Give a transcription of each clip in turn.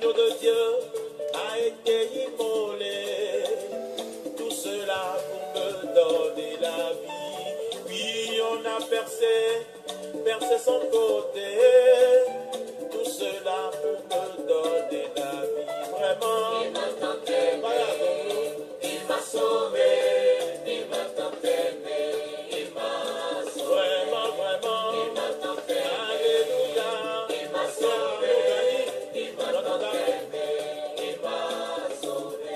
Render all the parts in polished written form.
l'agneau de Dieu a été immolé. Tout cela pour me donner la vie. Oui, on a percé son côté. Tout cela pour me donner la vie. Vraiment, il m'a tant aimé, il m'a sauvé, il m'a tant aimé, il m'a sauvé. Vraiment, vraiment, il m'a tant aimé, alléluia, il m'a sauvé, il m'a tant aimé, il m'a sauvé.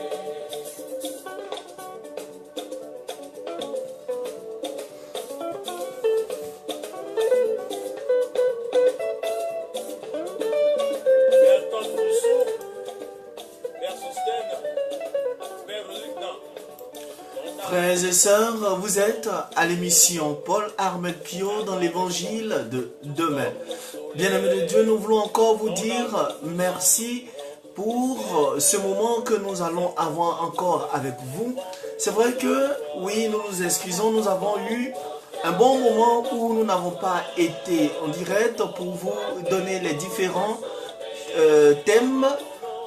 Père Tom Rousseau, Père Sostène, Père Lieutenant. Frères et sœurs, vous êtes à l'émission Paul Armel Pio dans l'évangile de demain. Bien-aimés de Dieu, nous voulons encore vous dire merci pour ce moment que nous allons avoir encore avec vous. C'est vrai que, oui, nous nous excusons, nous avons eu un bon moment où nous n'avons pas été en direct pour vous donner les différents thèmes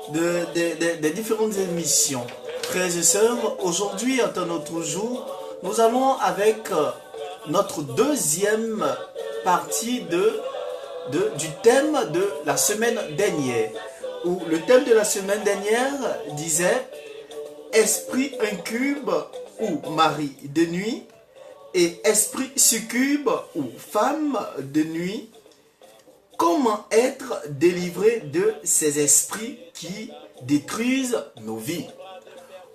des différentes émissions. Frères et sœurs, aujourd'hui, en un autre jour, nous allons avec notre deuxième partie du thème de la semaine dernière. Où le thème de la semaine dernière disait « Esprit incube ou mari de nuit » et « Esprit succube ou femme de nuit ». Comment être délivré de ces esprits qui détruisent nos vies?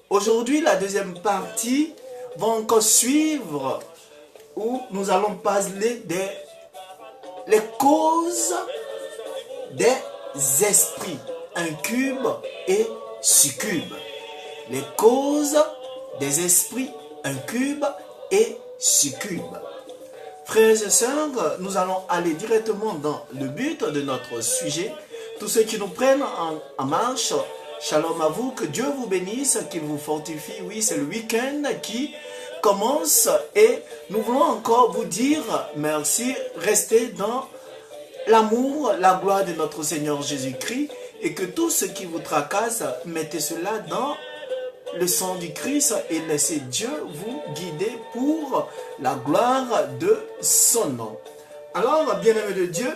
Aujourd'hui, la deuxième partie va encore suivre où nous allons parler les causes des esprits incubes et succubes. Les causes des esprits incubes et succubes. Frères et sœurs, nous allons aller directement dans le but de notre sujet. Tous ceux qui nous prennent en marche, shalom à vous, que Dieu vous bénisse, qu'il vous fortifie. Oui, c'est le week-end qui commence et nous voulons encore vous dire merci. Restez dans l'amour, la gloire de notre Seigneur Jésus-Christ et que tout ce qui vous tracasse, mettez cela dans le sang du Christ et laissez Dieu vous guider pour la gloire de son nom. Alors, bien-aimés de Dieu,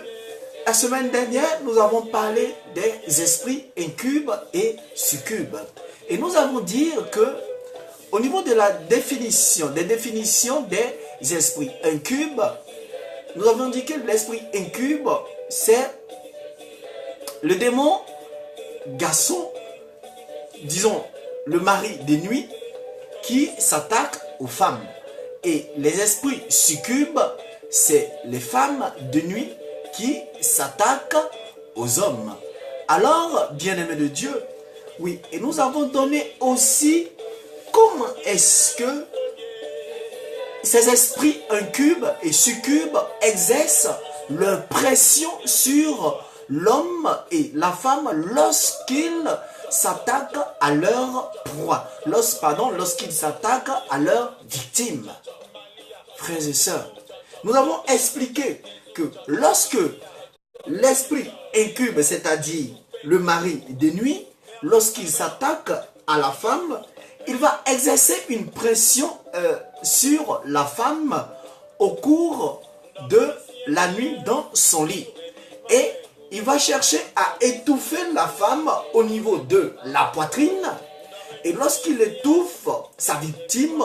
la semaine dernière, nous avons parlé des esprits incubes et succubes. Et nous avons dit que, au niveau de la définition, des définitions des esprits incubes, nous avons dit que l'esprit incube, c'est le démon garçon, disons, le mari des nuits, qui s'attaque aux femmes. Et les esprits succubes, c'est les femmes de nuit qui s'attaquent aux hommes. Alors, bien-aimés de Dieu, oui, et nous avons donné aussi comment est-ce que ces esprits incubes et succubes exercent leur pression sur l'homme et la femme lorsqu'ils s'attaquent à leur proie, lorsqu'ils s'attaquent à leur victime. Frères et sœurs, nous avons expliqué que lorsque l'esprit incube, c'est-à-dire le mari de nuit, lorsqu'il s'attaque à la femme, il va exercer une pression sur la femme au cours de la nuit dans son lit. Et il va chercher à étouffer la femme au niveau de la poitrine. Et lorsqu'il étouffe sa victime,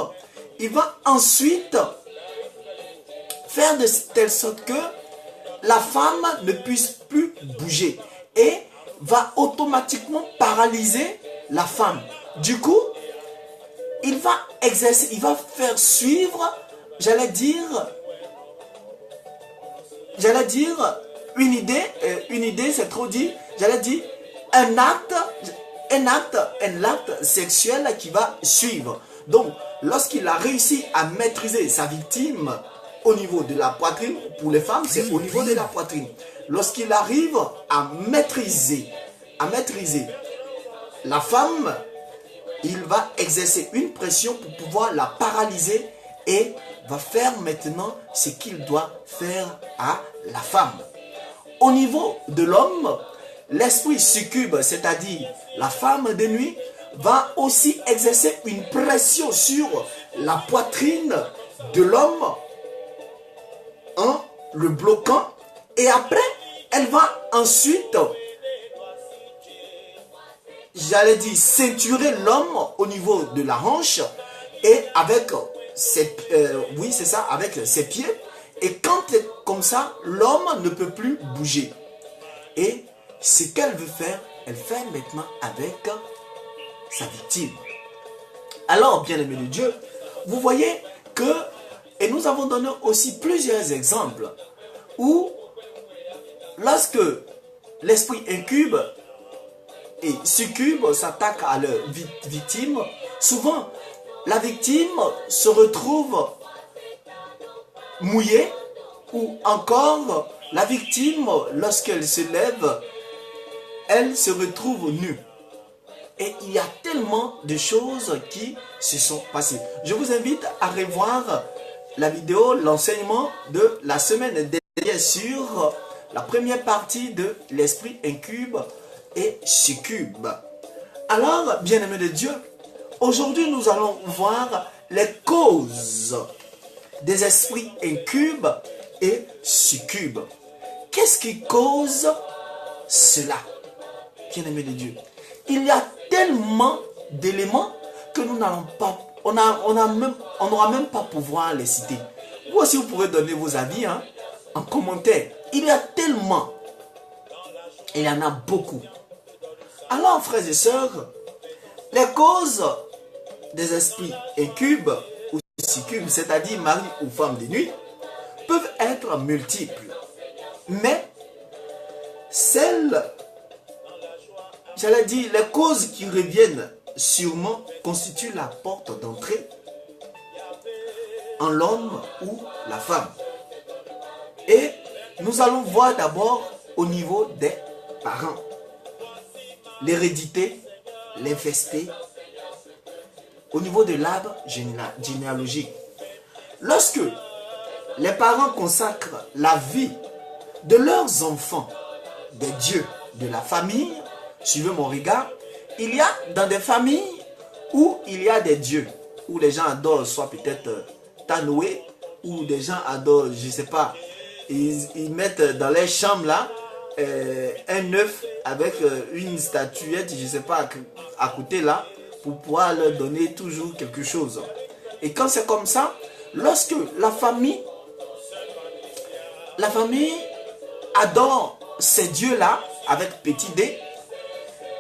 il va ensuite faire de telle sorte que la femme ne puisse plus bouger et va automatiquement paralyser la femme. Du coup, il va exercer, il va faire suivre, j'allais dire une idée c'est trop dit, j'allais dire un acte sexuel qui va suivre. Donc, lorsqu'il a réussi à maîtriser sa victime au niveau de la poitrine, pour les femmes, c'est au niveau de la poitrine. Lorsqu'il arrive à maîtriser la femme, il va exercer une pression pour pouvoir la paralyser et va faire maintenant ce qu'il doit faire à la femme. Au niveau de l'homme, l'esprit succube, c'est-à-dire la femme de nuit, va aussi exercer une pression sur la poitrine de l'homme en le bloquant. Et après, elle va ensuite, j'allais dire, ceinturer l'homme au niveau de la hanche et avec ses, oui, c'est ça, avec ses pieds. Et quand comme ça, l'homme ne peut plus bouger. Et ce qu'elle veut faire, elle fait maintenant avec sa victime. Alors, bien-aimés de Dieu, vous voyez que, et nous avons donné aussi plusieurs exemples, où lorsque l'esprit incube et succube s'attaque à leur victime, souvent la victime se retrouve mouillée, ou encore la victime, lorsqu'elle se lève, elle se retrouve nue. Et il y a tellement de choses qui se sont passées. Je vous invite à revoir la vidéo, l'enseignement de la semaine dernière sur la première partie de l'esprit incube et succube. Alors, bien-aimés de Dieu, aujourd'hui nous allons voir les causes des esprits incubes et succubes. Qu'est-ce qui cause cela, bien-aimés de Dieu? Il y a tellement d'éléments que nous n'allons pas, on n'aura même pas pouvoir les citer. Vous aussi, vous pourrez donner vos avis en commentaire. Il y a tellement, il y en a beaucoup. Alors, frères et sœurs, les causes des esprits incubes ou succubes, c'est-à-dire mari ou femme de nuit, peuvent être multiples. Mais celles, j'allais dire, les causes qui reviennent sûrement constituent la porte d'entrée en l'homme ou la femme. Et nous allons voir d'abord au niveau des parents. L'hérédité, l'infesté, au niveau de l'arbre généalogique. Lorsque les parents consacrent la vie de leurs enfants, des dieux de la famille, suivez mon regard, il y a dans des familles où il y a des dieux, où les gens adorent soit peut-être Tanoé, où des gens adorent, je ne sais pas, ils mettent dans les chambres là, un œuf avec une statuette, je ne sais pas, à côté là, pour pouvoir leur donner toujours quelque chose. Et quand c'est comme ça, lorsque la famille adore ces dieux-là, avec petit d,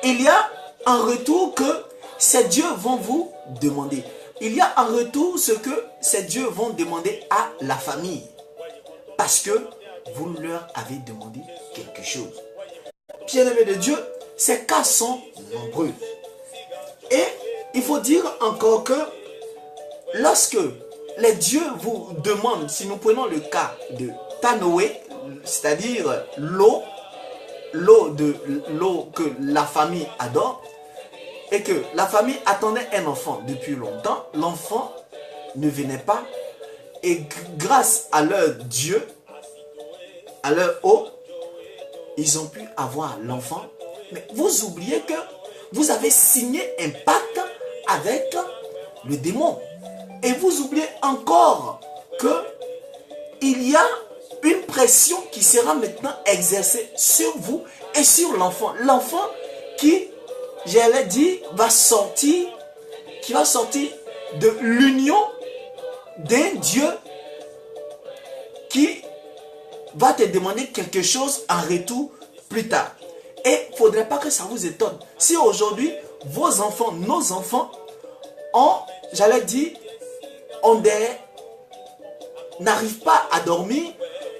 il y a en retour que ces dieux vont vous demander. Il y a en retour ce que ces dieux vont demander à la famille. Parce que vous leur avez demandé quelque chose. Bien-aimés de Dieu, ces cas sont nombreux. Et il faut dire encore que lorsque les dieux vous demandent, si nous prenons le cas de Tanoé, c'est-à-dire l'eau que la famille adore, et que la famille attendait un enfant depuis longtemps, l'enfant ne venait pas, et grâce à leur dieu, à leur eau, ils ont pu avoir l'enfant. Mais vous oubliez que vous avez signé un pacte avec le démon. Et vous oubliez encore que il y a une pression qui sera maintenant exercée sur vous et sur l'enfant. L'enfant qui, j'allais dire, va sortir de l'union d'un Dieu qui va te demander quelque chose en retour plus tard. Et il ne faudrait pas que ça vous étonne. Si aujourd'hui, vos enfants, nos enfants, j'allais dire, n'arrivent pas à dormir,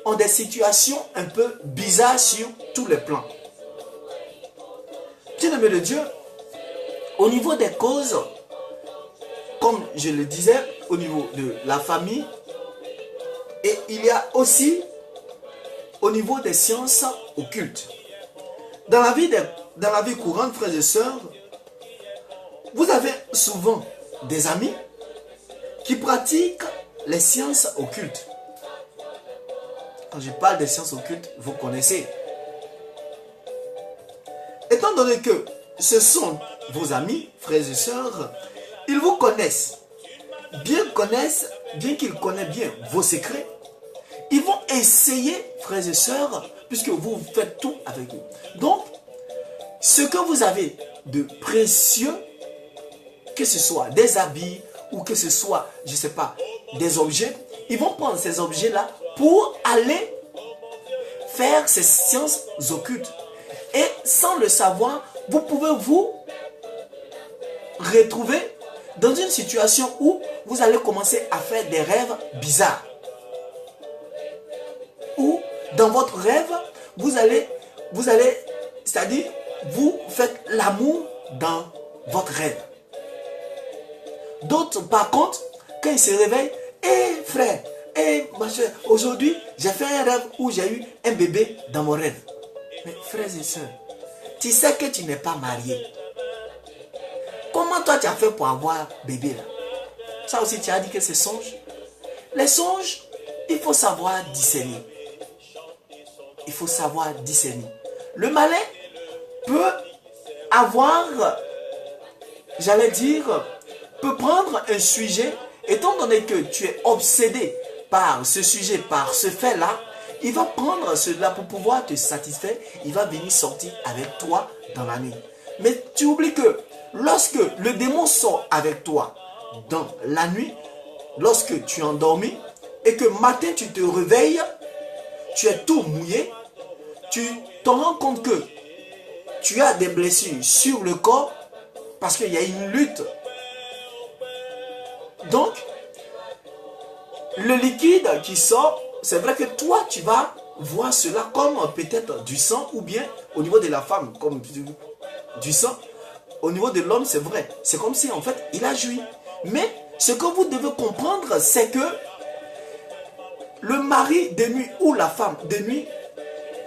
ont des situations un peu bizarres sur tous les plans. Bien-aimés de Dieu, au niveau des causes, comme je le disais, au niveau de la famille, et il y a aussi au niveau des sciences occultes. Dans la vie courante, frères et sœurs, vous avez souvent des amis qui pratiquent les sciences occultes. Quand je parle des sciences occultes, vous connaissez. étant donné que ce sont vos amis, frères et sœurs, ils vous connaissent, bien qu'ils connaissent bien vos secrets, ils vont essayer, frères et sœurs, puisque vous faites tout avec eux. Donc, ce que vous avez de précieux, que ce soit des habits ou que ce soit, je ne sais pas, des objets, ils vont prendre ces objets-là pour aller faire ces sciences occultes. Et sans le savoir, vous pouvez vous retrouver dans une situation où vous allez commencer à faire des rêves bizarres. Ou dans votre rêve, vous allez, c'est-à-dire, vous faites l'amour dans votre rêve. D'autres, par contre, quand ils se réveillent, hé frère, hé ma soeur, aujourd'hui, j'ai fait un rêve où j'ai eu un bébé dans mon rêve. Mais frères et sœurs, tu sais que tu n'es pas marié. Comment toi tu as fait pour avoir bébé là? Ça aussi tu as dit que c'est songe. Les songes, il faut savoir discerner. Il faut savoir discerner. Le malin peut avoir, j'allais dire, peut prendre un sujet, étant donné que tu es obsédé par ce sujet, par ce fait-là, il va prendre cela pour pouvoir te satisfaire, il va venir sortir avec toi dans la nuit. Mais tu oublies que lorsque le démon sort avec toi dans la nuit, lorsque tu es endormi et que matin tu te réveilles, tu es tout mouillé, tu te rends compte que tu as des blessures sur le corps parce qu'il y a une lutte. Donc, le liquide qui sort, c'est vrai que toi, tu vas voir cela comme peut-être du sang ou bien au niveau de la femme, comme du sang. Au niveau de l'homme, c'est vrai. C'est comme si, en fait, il a joui. Mais ce que vous devez comprendre, c'est que le mari de nuit ou la femme de nuit,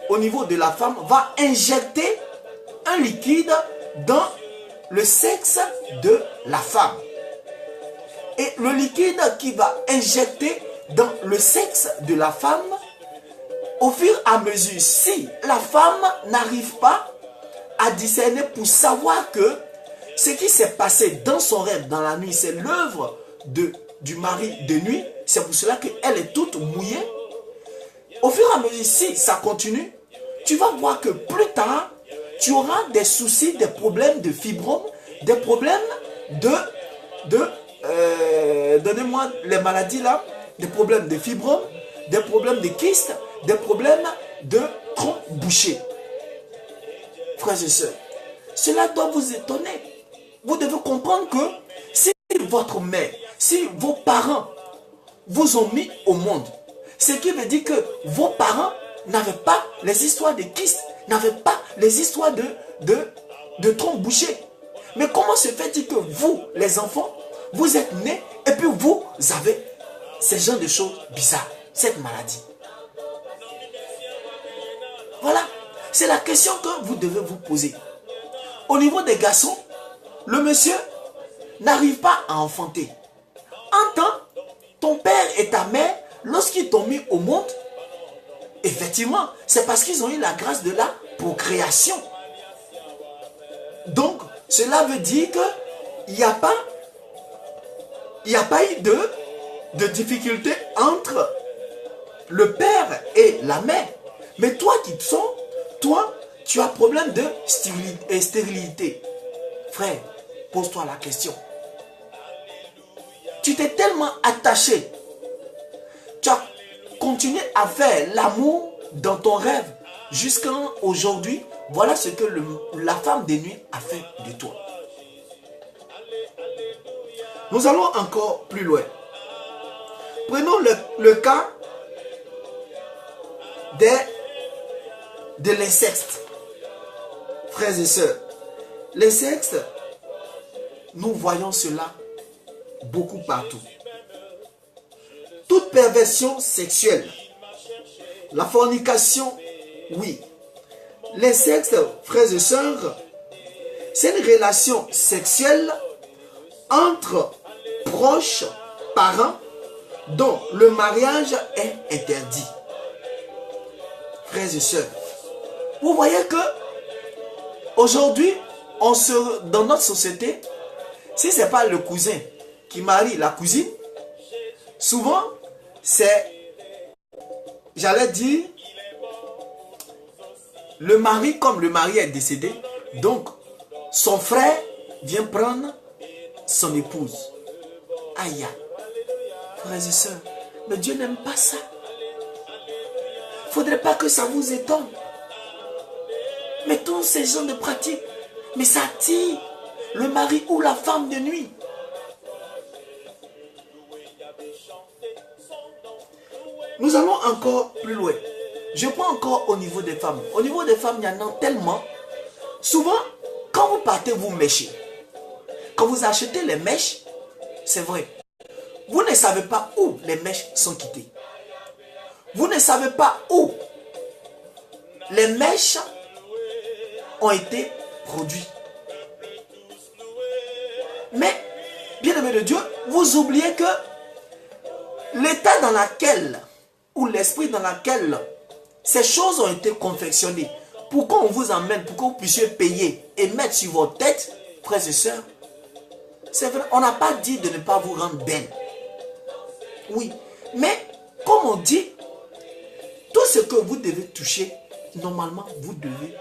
au niveau de la femme, va injecter un liquide dans le sexe de la femme. Et le liquide qui va injecter dans le sexe de la femme, au fur et à mesure, si la femme n'arrive pas à discerner pour savoir que ce qui s'est passé dans son rêve, dans la nuit, c'est l'œuvre du mari de nuit, c'est pour cela qu'elle est toute mouillée. Au fur et à mesure, si ça continue, tu vas voir que plus tard, tu auras des soucis, des problèmes de fibromes, des problèmes donnez-moi les maladies là, des problèmes de fibromes, des problèmes de kystes, des problèmes de tronc bouché. Frères et sœurs, cela doit vous étonner. Vous devez comprendre que si votre mère, si vos parents vous ont mis au monde, ce qui veut dire que vos parents n'avaient pas les histoires de kystes, n'avaient pas les histoires de tronc bouché. Mais comment se fait-il que vous, les enfants, vous êtes nés et puis vous avez ces genres de choses bizarres, cette maladie? Voilà, c'est la question que vous devez vous poser. Au niveau des garçons, le monsieur n'arrive pas à enfanter. En temps, ton père et ta mère, lorsqu'ils t'ont mis au monde, effectivement, c'est parce qu'ils ont eu la grâce de la procréation. Donc, cela veut dire qu'il n'y a pas eu de difficulté entre le père et la mère. Mais toi qui te sens, toi, tu as problème de stérilité. Frère, pose-toi la question. Tu t'es tellement attaché. Tu as continué à faire l'amour dans ton rêve jusqu'à aujourd'hui. Voilà ce que la femme des nuits a fait de toi. Nous allons encore plus loin. Prenons le cas de l'inceste. Frères et sœurs, l'inceste, nous voyons cela beaucoup partout. Toute perversion sexuelle, la fornication, oui. L'inceste, frères et sœurs, c'est une relation sexuelle entre proches, parents, dont le mariage est interdit. Frères et sœurs, vous voyez que Aujourd'hui, dans notre société, si ce n'est pas le cousin qui marie la cousine, souvent, c'est, j'allais dire, le mari, comme le mari est décédé, donc son frère vient prendre son épouse. Aïe, frères et sœurs, mais Dieu n'aime pas ça. Il ne faudrait pas que ça vous étonne. Mettons ces gens de pratique, mais ça attire le mari ou la femme de nuit. Nous allons encore plus loin. Je prends encore au niveau des femmes. Au niveau des femmes, il y en a tellement. Souvent, quand vous partez, vous mèchez. Quand vous achetez les mèches, c'est vrai. Vous ne savez pas où les mèches sont quittées. Vous ne savez pas où les mèches ont été produites. Mais, bien-aimé de Dieu, vous oubliez que l'état dans lequel, ou l'esprit dans lequel ces choses ont été confectionnées, pourquoi on vous emmène, pour que vous puissiez payer et mettre sur votre tête, frères et sœurs, c'est vrai, on n'a pas dit de ne pas vous rendre belle. Oui, mais comme on dit, tout ce que vous devez toucher, normalement, vous devez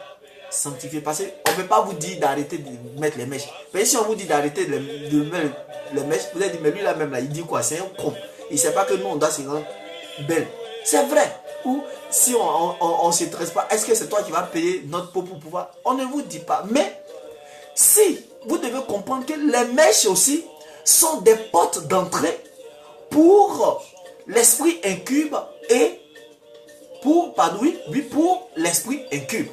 sanctifier. Parce qu'on ne peut pas vous dire d'arrêter de mettre les mèches. Mais si on vous dit d'arrêter de mettre les mèches, vous allez dire, mais lui là même, là, il dit quoi? C'est un con. Il ne sait pas que nous, on doit se rendre belle. C'est vrai. Ou si on ne se stresse pas, est-ce que c'est toi qui vas payer notre peau pour pouvoir? On ne vous dit pas. Mais si vous devez comprendre que les mèches aussi sont des portes d'entrée pour l'esprit incube et pour l'esprit incube.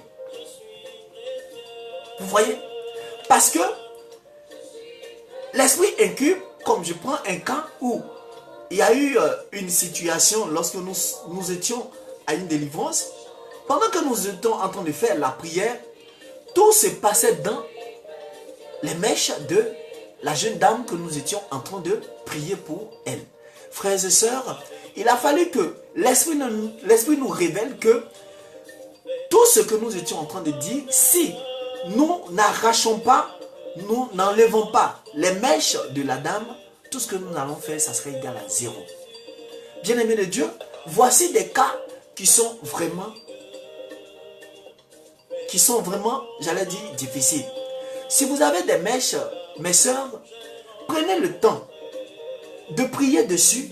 Vous voyez? Parce que l'esprit incube, comme je prends un cas où il y a eu une situation lorsque nous étions à une délivrance, pendant que nous étions en train de faire la prière, tout se passait dans les mèches de la jeune dame que nous étions en train de prier pour elle. Frères et sœurs, il a fallu que l'esprit nous révèle que tout ce que nous étions en train de dire, si nous n'arrachons pas, nous n'enlevons pas les mèches de la dame, tout ce que nous allons faire, ça serait égal à zéro. Bien-aimés de Dieu, voici des cas qui sont vraiment, j'allais dire, difficiles. Si vous avez des mèches, mes sœurs, prenez le temps de prier dessus,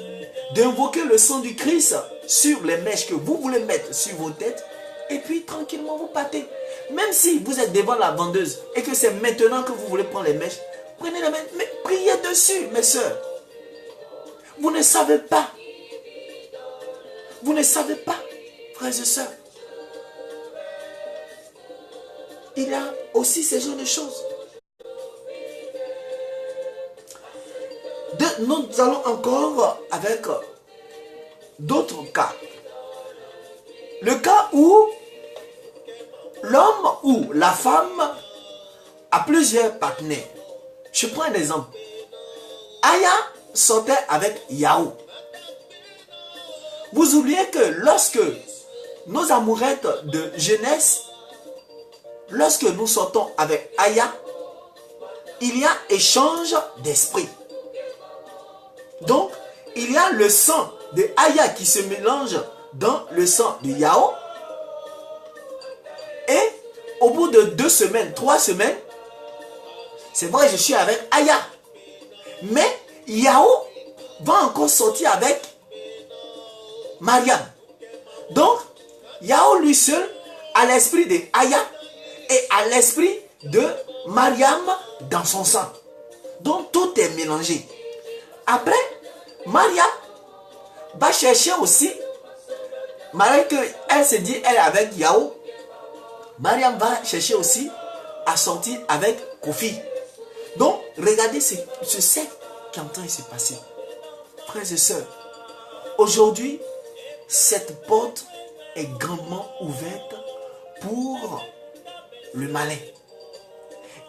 d'invoquer le sang du Christ sur les mèches que vous voulez mettre sur vos têtes, et puis tranquillement vous partez. Même si vous êtes devant la vendeuse et que c'est maintenant que vous voulez prendre les mèches, prenez les mèches, mais priez dessus, mes sœurs. Vous ne savez pas. Vous ne savez pas, frères et sœurs. Il y a aussi ce genre de choses. Nous allons encore avec d'autres cas. Le cas où l'homme ou la femme a plusieurs partenaires. Je prends un exemple. Aya sortait avec Yahou. Vous oubliez que lorsque nos amourettes de jeunesse, lorsque nous sortons avec Aya, il y a échange d'esprit. Donc, il y a le sang de Aya qui se mélange dans le sang de Yahou. Et au bout de 2 semaines, 3 semaines, c'est vrai, je suis avec Aya. Mais Yahou va encore sortir avec Mariam. Donc, Yahou lui seul a l'esprit de Aya et a l'esprit de Mariam dans son sang. Donc, tout est mélangé. Après, Mariam va chercher aussi, malgré qu'elle se dit, elle est avec Yahou, Mariam va chercher aussi à sortir avec Kofi. Donc, regardez ce qui est en train de se passer. Frères et sœurs, aujourd'hui, cette porte est grandement ouverte pour le malin.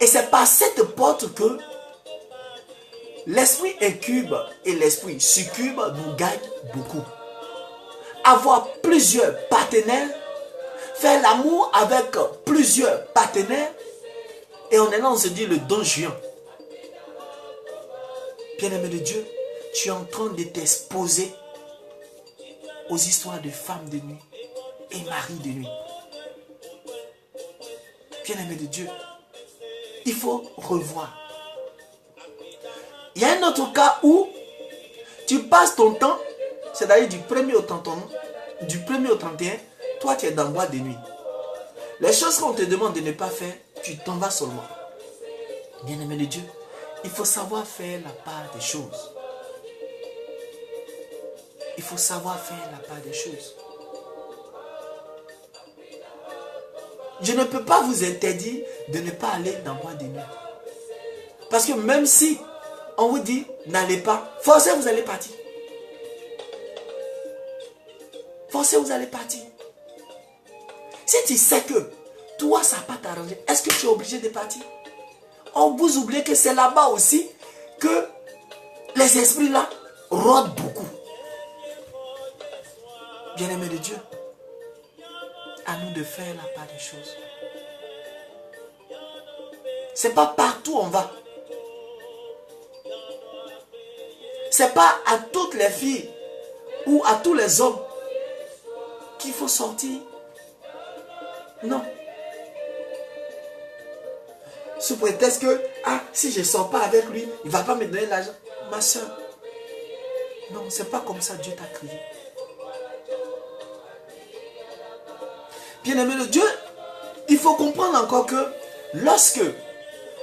Et c'est par cette porte que l'esprit incube et l'esprit succube nous gagnent beaucoup. Avoir plusieurs partenaires, faire l'amour avec plusieurs partenaires, Et on est là, on se dit le don juin. Bien-aimé de Dieu, tu es en train de t'exposer aux histoires de femmes de nuit et maris de nuit. Bien-aimé de Dieu, il faut revoir. Il y a un autre cas où tu passes ton temps, c'est-à-dire du 1er au 31, toi tu es dans le bois de nuit. Les choses qu'on te demande de ne pas faire, tu t'en vas seulement. Bien-aimé de Dieu, il faut savoir faire la part des choses. Il faut savoir faire la part des choses. Je ne peux pas vous interdire de ne pas aller dans le bois de nuit. Parce que même si on vous dit n'allez pas, forcez vous allez partir. Forcez vous allez partir. Si tu sais que toi ça n'a pas t'arranger, est-ce que tu es obligé de partir? On vous oublie que c'est là-bas aussi que les esprits là rôdent beaucoup. Bien-aimé de Dieu, à nous de faire la part des choses. C'est pas partout on va. C'est pas à toutes les filles ou à tous les hommes qu'il faut sortir. Non. Sous prétexte que, si je ne sors pas avec lui, il ne va pas me donner l'argent. Ma soeur, non, c'est pas comme ça Dieu t'a créé. Bien-aimé de Dieu, il faut comprendre encore que lorsque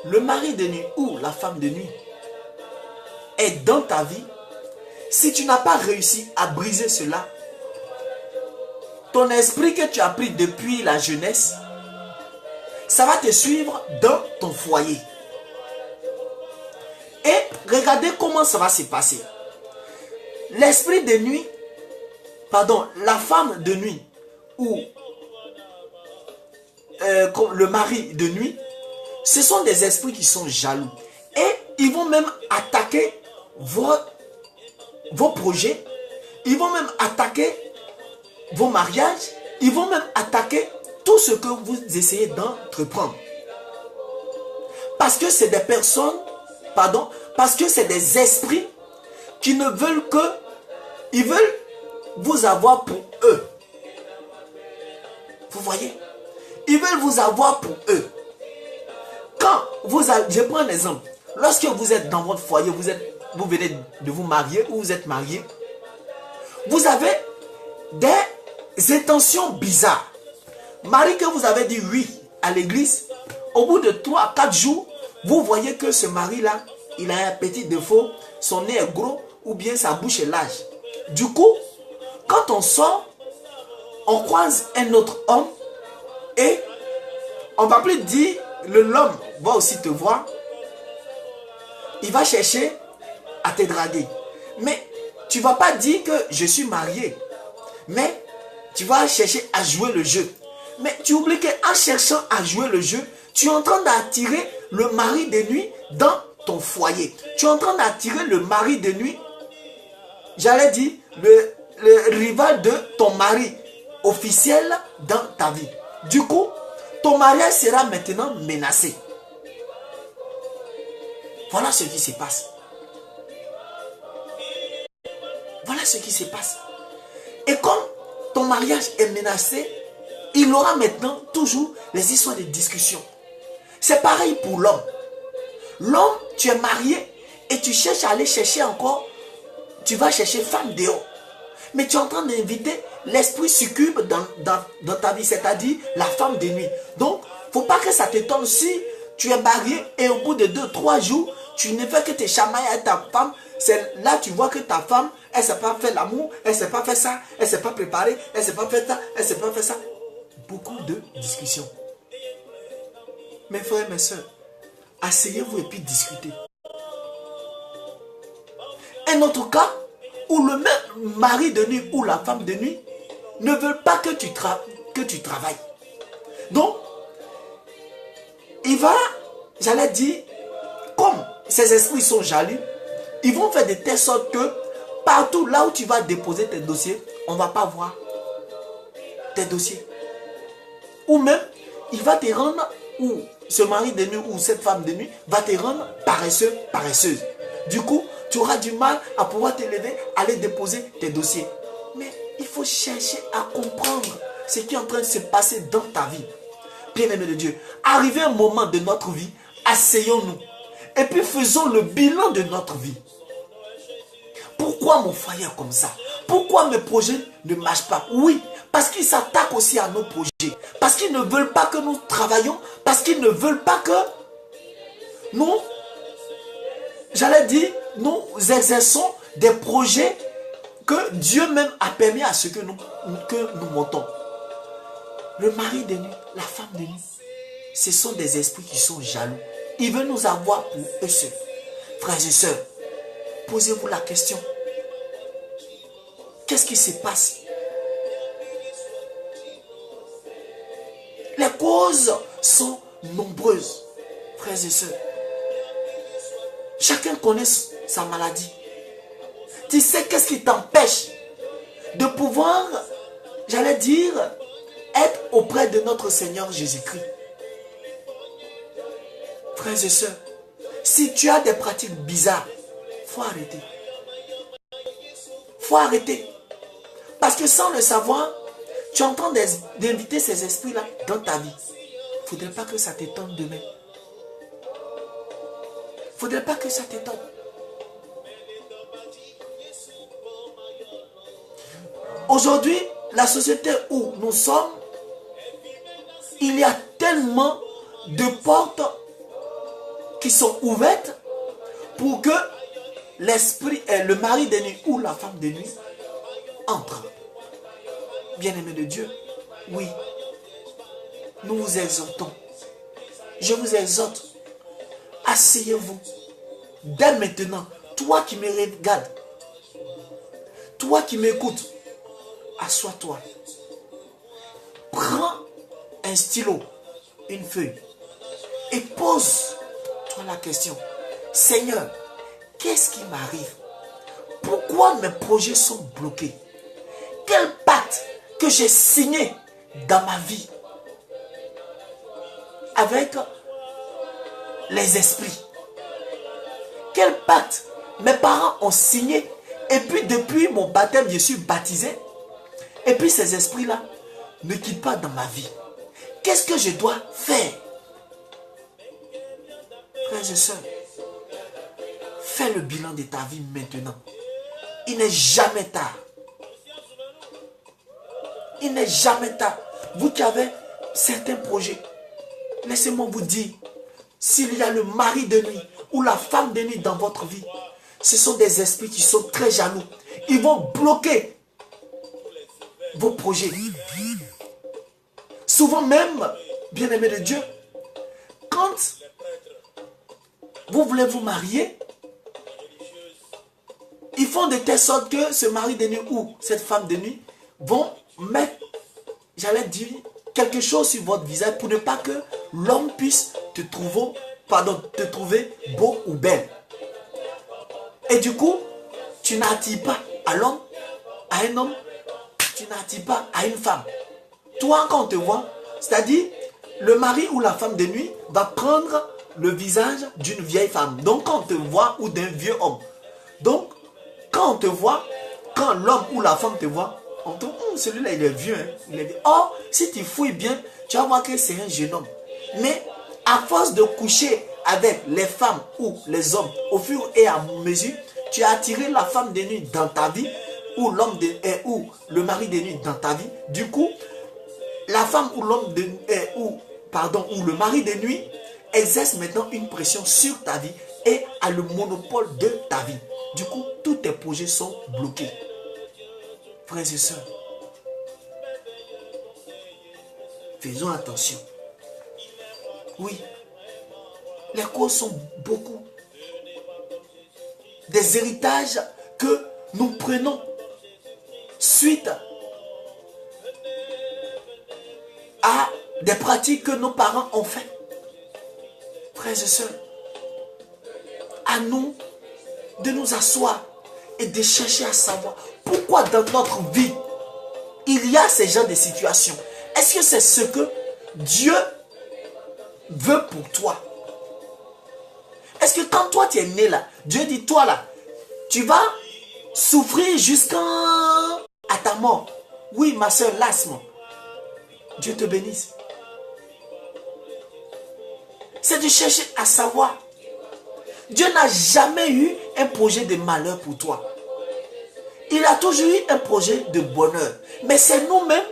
le mari de nuit ou la femme de nuit est dans ta vie, si tu n'as pas réussi à briser cela, ton esprit que tu as pris depuis la jeunesse, ça va te suivre dans ton foyer. Et regardez comment ça va se passer. L'esprit de nuit, la femme de nuit ou le mari de nuit, ce sont des esprits qui sont jaloux. Et ils vont même attaquer vos projets. Ils vont même attaquer vos mariages. Ils vont même attaquer tout ce que vous essayez d'entreprendre. Parce que c'est des personnes, parce que c'est des esprits qui ne veulent que, ils veulent vous avoir pour eux. Vous voyez? Ils veulent vous avoir pour eux. Quand je prends un exemple. Lorsque vous êtes dans votre foyer, vous venez de vous marier ou vous êtes marié, vous avez des intentions bizarres. Marie que vous avez dit oui à l'église, au bout de 3 à 4 jours, vous voyez que ce mari-là, il a un petit défaut, son nez est gros ou bien sa bouche est large. Du coup, quand on sort, on croise un autre homme et on va plus dire, l'homme va aussi te voir, il va chercher à te draguer. Mais tu ne vas pas dire que je suis marié, mais tu vas chercher à jouer le jeu. Mais tu oublies qu'en cherchant à jouer le jeu, tu es en train d'attirer le mari de nuit dans ton foyer. Tu es en train d'attirer le mari de nuit, j'allais dire, le rival de ton mari officiel dans ta vie. Du coup, ton mariage sera maintenant menacé. Voilà ce qui se passe. Voilà ce qui se passe. Et comme ton mariage est menacé, il aura maintenant toujours les histoires de discussion. C'est pareil pour l'homme. L'homme, tu es marié et tu cherches à aller chercher encore, tu vas chercher femme dehors. Mais tu es en train d'inviter l'esprit succube dans ta vie, c'est-à-dire la femme de nuit. Donc, il ne faut pas que ça t'étonne si tu es marié et au bout de 2-3 jours, tu ne fais que te chamailler avec ta femme. C'est là tu vois que ta femme, elle ne sait pas faire l'amour, elle ne sait pas faire ça, elle ne sait pas préparer, elle ne sait pas faire ça, elle ne sait pas faire ça. Beaucoup de discussions. Mes frères et mes soeurs, asseyez-vous et puis discutez. Un autre cas où le même mari de nuit ou la femme de nuit ne veut pas que tu travailles. Donc, il va, j'allais dire, comme ces esprits sont jaloux, ils vont faire de telle sorte que partout là où tu vas déposer tes dossiers, on ne va pas voir tes dossiers. Ou même, il va te rendre ou ce mari de nuit ou cette femme de nuit va te rendre paresseux, paresseuse. Du coup, tu auras du mal à pouvoir te lever, aller déposer tes dossiers. Mais il faut chercher à comprendre ce qui est en train de se passer dans ta vie. Bien-aimé de Dieu, arrivé un moment de notre vie, asseyons-nous et puis faisons le bilan de notre vie. Pourquoi mon foyer est comme ça? Pourquoi mes projets ne marchent pas? Oui, parce qu'ils s'attaquent aussi à nos projets. Parce qu'ils ne veulent pas que nous travaillions. Parce qu'ils ne veulent pas que nous, j'allais dire, nous exerçons des projets que Dieu même a permis à ce que nous montons. Le mari de nuit, la femme de nuit, ce sont des esprits qui sont jaloux. Ils veulent nous avoir pour eux seuls. Frères et sœurs, posez-vous la question. Qu'est-ce qui se passe? Les causes sont nombreuses, frères et sœurs. Chacun connaît sa maladie. Tu sais qu'est-ce qui t'empêche de pouvoir, j'allais dire, être auprès de notre Seigneur Jésus-Christ. Frères et sœurs, si tu as des pratiques bizarres, il faut arrêter. Il faut arrêter. Parce que sans le savoir, tu es en train d'inviter ces esprits-là dans ta vie. Il ne faudrait pas que ça t'étonne demain. Il ne faudrait pas que ça t'étonne. Aujourd'hui, la société où nous sommes, il y a tellement de portes qui sont ouvertes pour que l'esprit, le mari de nuit ou la femme de nuit entre. Bien-aimé de Dieu, oui, nous vous exhortons. Je vous exhorte, asseyez-vous. Dès maintenant, toi qui me regardes, toi qui m'écoutes, assois-toi. Prends un stylo, une feuille et pose-toi la question. Seigneur, qu'est-ce qui m'arrive? Pourquoi mes projets sont bloqués? Quel pacte que j'ai signé dans ma vie avec les esprits? Quel pacte mes parents ont signé? Et puis depuis mon baptême, je suis baptisé. Et puis ces esprits-là ne quittent pas dans ma vie. Qu'est-ce que je dois faire? Frères et sœurs, fais le bilan de ta vie maintenant. Il n'est jamais tard. Il n'est jamais tard. Vous qui avez certains projets, laissez-moi vous dire, s'il y a le mari de nuit ou la femme de nuit dans votre vie, ce sont des esprits qui sont très jaloux. Ils vont bloquer vos projets. Souvent même, bien-aimés de Dieu, quand vous voulez vous marier, ils font de telle sorte que ce mari de nuit ou cette femme de nuit vont mettre, j'allais dire, quelque chose sur votre visage pour ne pas que l'homme puisse te trouver beau ou belle. Et du coup, tu n'attires pas à l'homme, à un homme, tu n'attires pas à une femme. Toi, quand on te voit, c'est-à-dire, le mari ou la femme de nuit va prendre le visage d'une vieille femme. Donc, quand on te voit, ou d'un vieux homme. Donc, quand on te voit, quand l'homme ou la femme te voit, on te dit, celui-là, il est vieux. Hein? Il est vieux. Or, si tu fouilles bien, tu vas voir que c'est un jeune homme. Mais, à force de coucher avec les femmes ou les hommes, au fur et à mesure, tu as attiré la femme de nuit dans ta vie, ou l'homme ou le mari de nuit dans ta vie. Du coup, la femme ou l'homme ou le mari de nuit exerce maintenant une pression sur ta vie et a le monopole de ta vie. Du coup, tous tes projets sont bloqués. Frères et sœurs, faisons attention. Oui, les causes sont beaucoup. Des héritages que nous prenons suite à des pratiques que nos parents ont fait. Frères et sœurs, à nous de nous asseoir et de chercher à savoir pourquoi dans notre vie il y a ces genres de situations. Est-ce que c'est ce que Dieu veut pour toi? Est-ce que quand toi tu es né là, Dieu dit toi là, tu vas souffrir jusqu'à ta mort? Oui, ma soeur, lasse-moi. Dieu te bénisse. C'est de chercher à savoir. Dieu n'a jamais eu un projet de malheur pour toi. Il a toujours eu un projet de bonheur. Mais c'est nous-mêmes,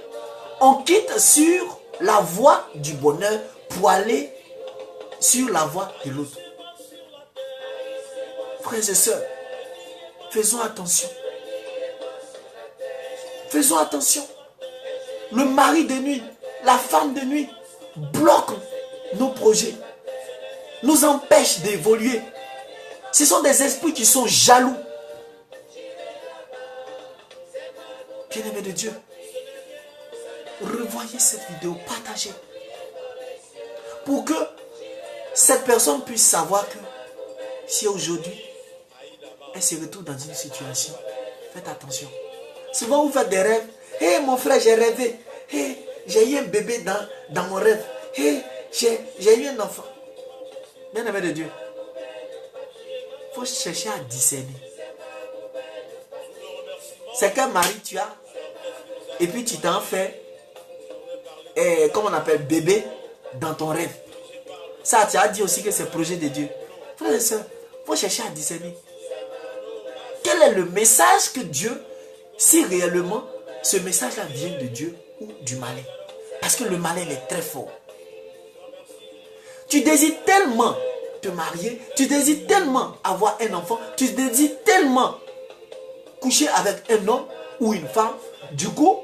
on quitte sur la voie du bonheur pour aller sur la voie de l'autre. Frères et sœurs, faisons attention. Faisons attention. Le mari de nuit, la femme de nuit bloque nos projets, nous empêche d'évoluer. Ce sont des esprits qui sont jaloux. Bien-aimés de Dieu, revoyez cette vidéo, partagez. Pour que cette personne puisse savoir que si aujourd'hui, elle se retrouve dans une situation, faites attention. Souvent vous faites des rêves. Hé mon frère, j'ai rêvé. Hé, j'ai eu un bébé dans mon rêve. Hé, j'ai eu un enfant. Bien-aimé de Dieu, il faut chercher à discerner. C'est qu'un mari tu as, et puis tu t'en fais, comment on appelle, bébé dans ton rêve. Ça, tu as dit aussi que c'est le projet de Dieu. Frères et sœurs, il faut chercher à discerner. Quel est le message que Dieu, si réellement ce message-là vient de Dieu ou du malin? Parce que le malin est très fort. Tu désires tellement te marier, tu désires tellement avoir un enfant, tu désires tellement coucher avec un homme ou une femme. Du coup,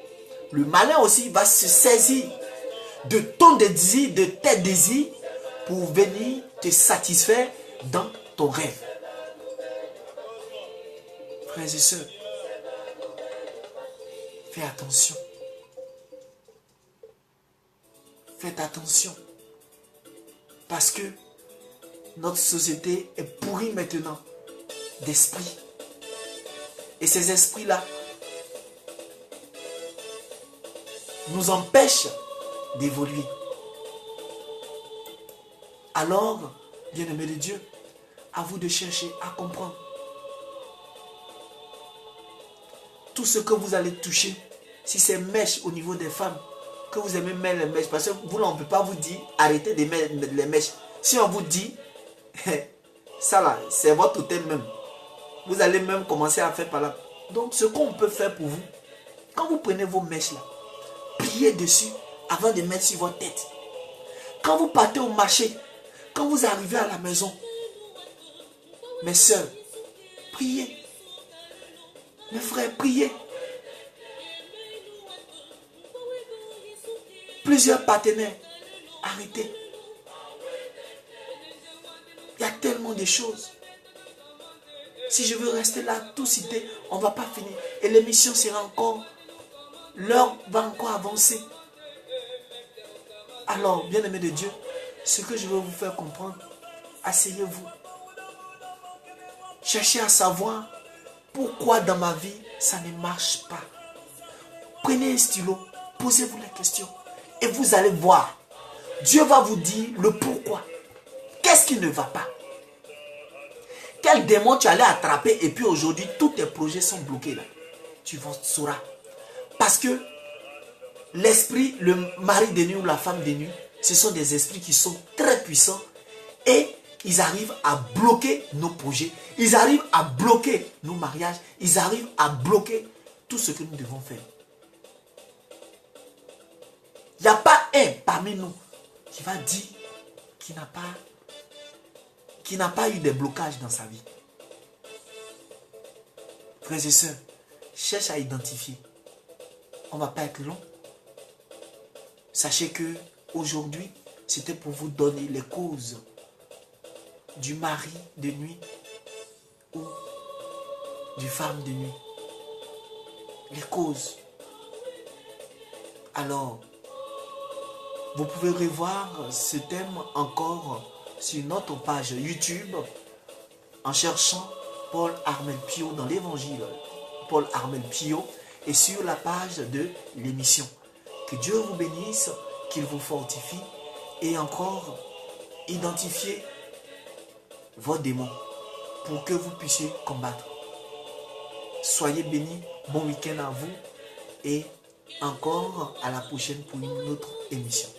le malin aussi va se saisir de ton désir, de tes désirs pour venir te satisfaire dans ton rêve. Frères et sœurs, fais attention. Faites attention. Parce que notre société est pourrie maintenant d'esprit. Et ces esprits-là nous empêchent d'évoluer. Alors, bien-aimés de Dieu, à vous de chercher à comprendre. Tout ce que vous allez toucher, si c'est mèche au niveau des femmes, que vous aimez mettre les mèches, parce que vous, on ne peut pas vous dire arrêtez de mettre les mèches. Si on vous dit, ça là, c'est votre totem même. Vous allez même commencer à faire par là. Donc, ce qu'on peut faire pour vous, quand vous prenez vos mèches là, pliez dessus avant de mettre sur votre tête. Quand vous partez au marché, quand vous arrivez à la maison, mes soeurs, priez. Mes frères, priez. Plusieurs partenaires, arrêtez. Il y a tellement de choses. Si je veux rester là, tout citer, on ne va pas finir. Et l'émission sera encore, l'heure va encore avancer. Alors, bien-aimés de Dieu, ce que je veux vous faire comprendre, asseyez-vous. Cherchez à savoir pourquoi dans ma vie, ça ne marche pas. Prenez un stylo, posez-vous la question. Et vous allez voir, Dieu va vous dire le pourquoi. Qu'est-ce qui ne va pas? Quel démon tu allais attraper et puis aujourd'hui, tous tes projets sont bloqués là. Tu sauras. Parce que l'esprit, le mari de nuit ou la femme de nuit, ce sont des esprits qui sont très puissants et ils arrivent à bloquer nos projets. Ils arrivent à bloquer nos mariages. Ils arrivent à bloquer tout ce que nous devons faire. Il n'y a pas un parmi nous qui va dire qu'il n'a pas eu des blocages dans sa vie. Frères et sœurs, cherche à identifier. On ne va pas être long. Sachez que aujourd'hui, c'était pour vous donner les causes du mari de nuit ou du femme de nuit. Les causes. Alors, vous pouvez revoir ce thème encore sur notre page YouTube en cherchant Paul Armel Pio dans l'évangile. Paul Armel Pio et sur la page de l'émission. Que Dieu vous bénisse, qu'il vous fortifie et encore identifier vos démons pour que vous puissiez combattre. Soyez bénis, bon week-end à vous et encore à la prochaine pour une autre émission.